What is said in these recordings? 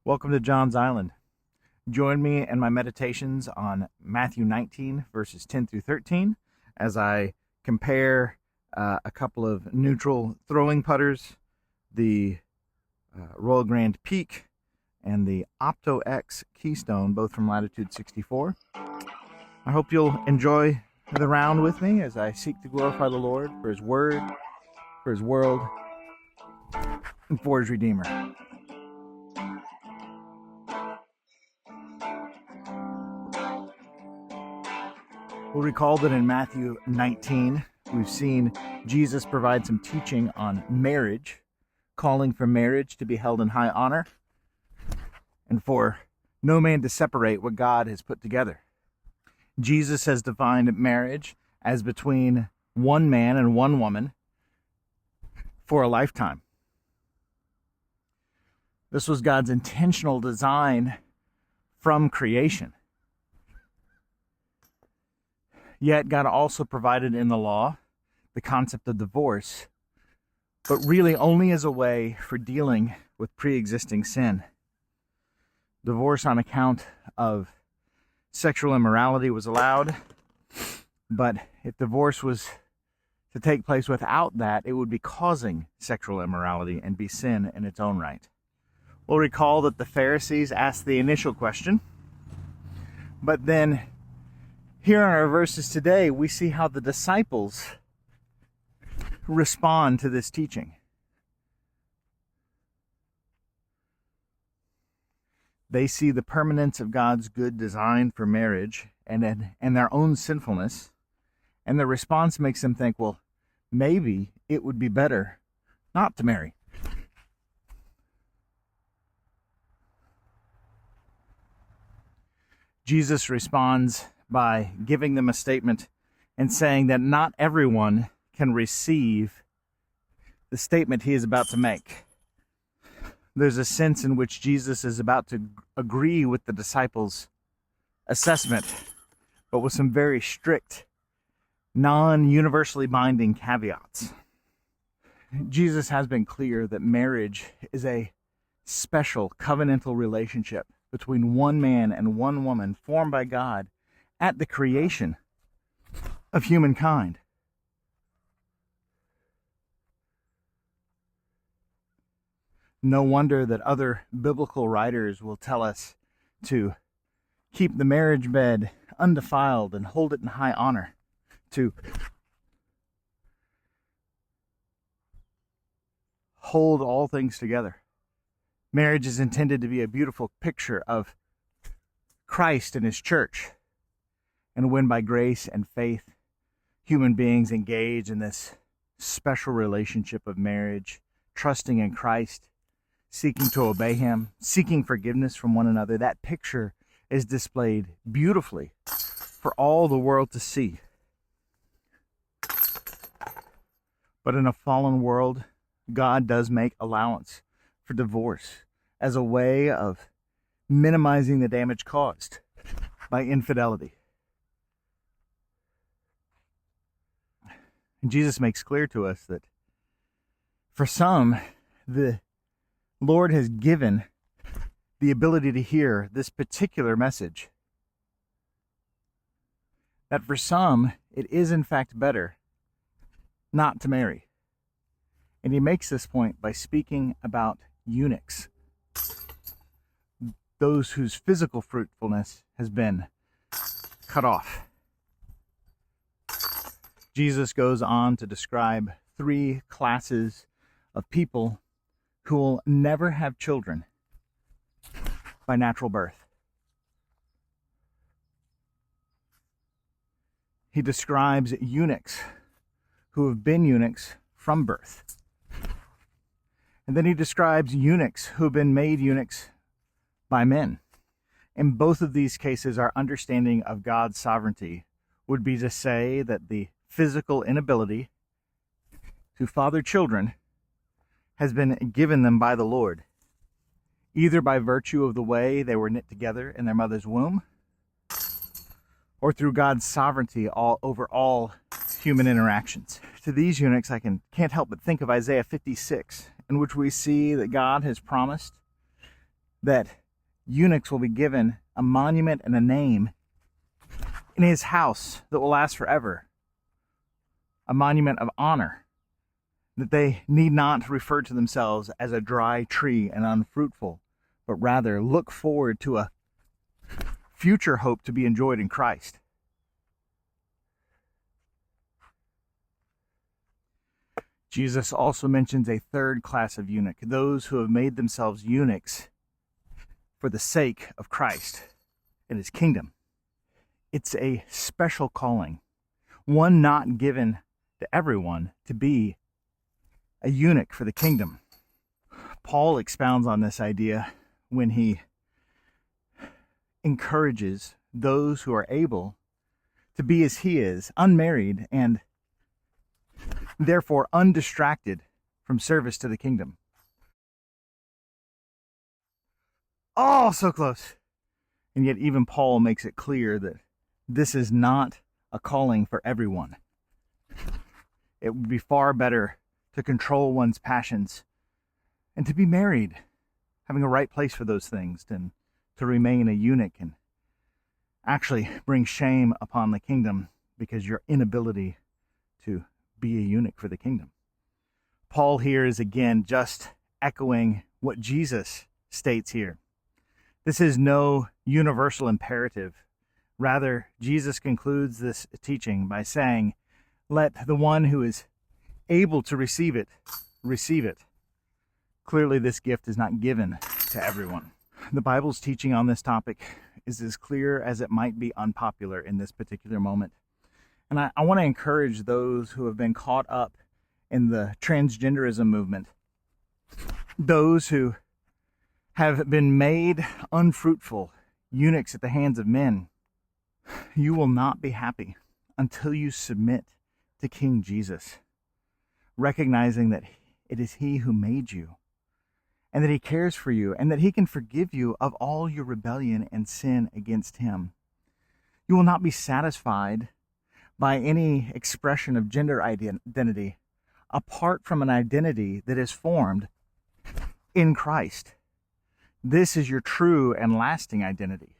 Welcome to John's Island. Join me in my meditations on Matthew 19, verses 10 through 13, as I compare a couple of neutral throwing putters, the Royal Grand Peak and the Opto-X Keystone, both from latitude 64. I hope you'll enjoy the round with me as I seek to glorify the Lord for His Word, for His world, and for His Redeemer. We'll recall that in Matthew 19, we've seen Jesus provide some teaching on marriage, calling for marriage to be held in high honor, and for no man to separate what God has put together. Jesus has defined marriage as between one man and one woman for a lifetime. This was God's intentional design from creation. Yet God also provided in the law the concept of divorce, but really only as a way for dealing with pre-existing sin. Divorce on account of sexual immorality was allowed, but if divorce was to take place without that, it would be causing sexual immorality and be sin in its own right. We'll recall that the Pharisees asked the initial question, but then here in our verses today, we see how the disciples respond to this teaching. They see the permanence of God's good design for marriage and their own sinfulness, and their response makes them think, well, maybe it would be better not to marry. Jesus responds by giving them a statement and saying that not everyone can receive the statement he is about to make. There's a sense in which Jesus is about to agree with the disciples' assessment, but with some very strict, non-universally binding caveats. Jesus has been clear that marriage is a special covenantal relationship between one man and one woman formed by God at the creation of humankind. No wonder that other biblical writers will tell us to keep the marriage bed undefiled and hold it in high honor, to hold all things together. Marriage is intended to be a beautiful picture of Christ and His church. And when by grace and faith, human beings engage in this special relationship of marriage, trusting in Christ, seeking to obey Him, seeking forgiveness from one another, that picture is displayed beautifully for all the world to see. But in a fallen world, God does make allowance for divorce as a way of minimizing the damage caused by infidelity. And Jesus makes clear to us that for some, the Lord has given the ability to hear this particular message. That for some, it is in fact better not to marry. And He makes this point by speaking about eunuchs, those whose physical fruitfulness has been cut off. Jesus goes on to describe three classes of people who will never have children by natural birth. He describes eunuchs who have been eunuchs from birth. And then He describes eunuchs who have been made eunuchs by men. In both of these cases, our understanding of God's sovereignty would be to say that the physical inability to father children has been given them by the Lord, either by virtue of the way they were knit together in their mother's womb, or through God's sovereignty over all human interactions. To these eunuchs, I can't help but think of Isaiah 56, in which we see that God has promised that eunuchs will be given a monument and a name in his house that will last forever, a monument of honor, that they need not refer to themselves as a dry tree and unfruitful, but rather look forward to a future hope to be enjoyed in Christ. Jesus also mentions a third class of eunuch, those who have made themselves eunuchs for the sake of Christ and his kingdom. It's a special calling, one not given to everyone, to be a eunuch for the kingdom. Paul expounds on this idea when he encourages those who are able to be as he is, unmarried and therefore undistracted from service to the kingdom. Oh, so close. And yet even Paul makes it clear that this is not a calling for everyone. It would be far better to control one's passions and to be married, having a right place for those things, than to remain a eunuch and actually bring shame upon the kingdom because your inability to be a eunuch for the kingdom. Paul here is again just echoing what Jesus states here. This is no universal imperative. Rather, Jesus concludes this teaching by saying, let the one who is able to receive it, receive it. Clearly, this gift is not given to everyone. The Bible's teaching on this topic is as clear as it might be unpopular in this particular moment. And I want to encourage those who have been caught up in the transgenderism movement, those who have been made unfruitful eunuchs at the hands of men. You will not be happy until you submit to King Jesus, recognizing that it is he who made you, and that he cares for you, and that he can forgive you of all your rebellion and sin against him. You will not be satisfied by any expression of gender identity apart from an identity that is formed in Christ. This is your true and lasting identity.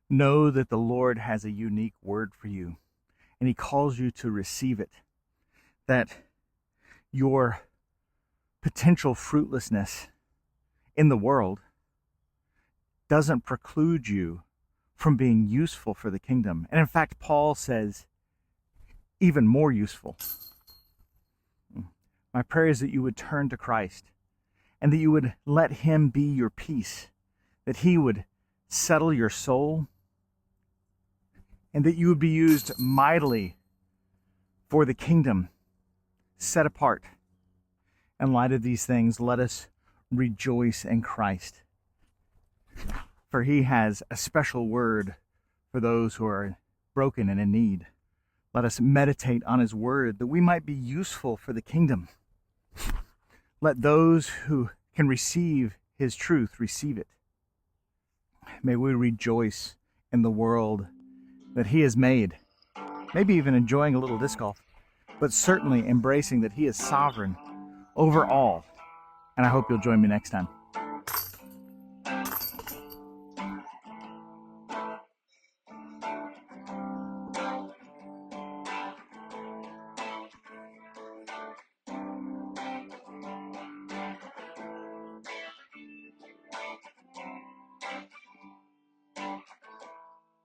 Know that the Lord has a unique word for you, and he calls you to receive it, that your potential fruitlessness in the world doesn't preclude you from being useful for the kingdom. And in fact, Paul says, even more useful. My prayer is that you would turn to Christ and that you would let him be your peace, that he would settle your soul, and that you would be used mightily for the kingdom, set apart. In light of these things, let us rejoice in Christ, for he has a special word for those who are broken and in need. Let us meditate on his word that we might be useful for the kingdom. Let those who can receive his truth receive it. May we rejoice in the world that he has made, maybe even enjoying a little disc golf, but certainly embracing that he is sovereign over all. And I hope you'll join me next time.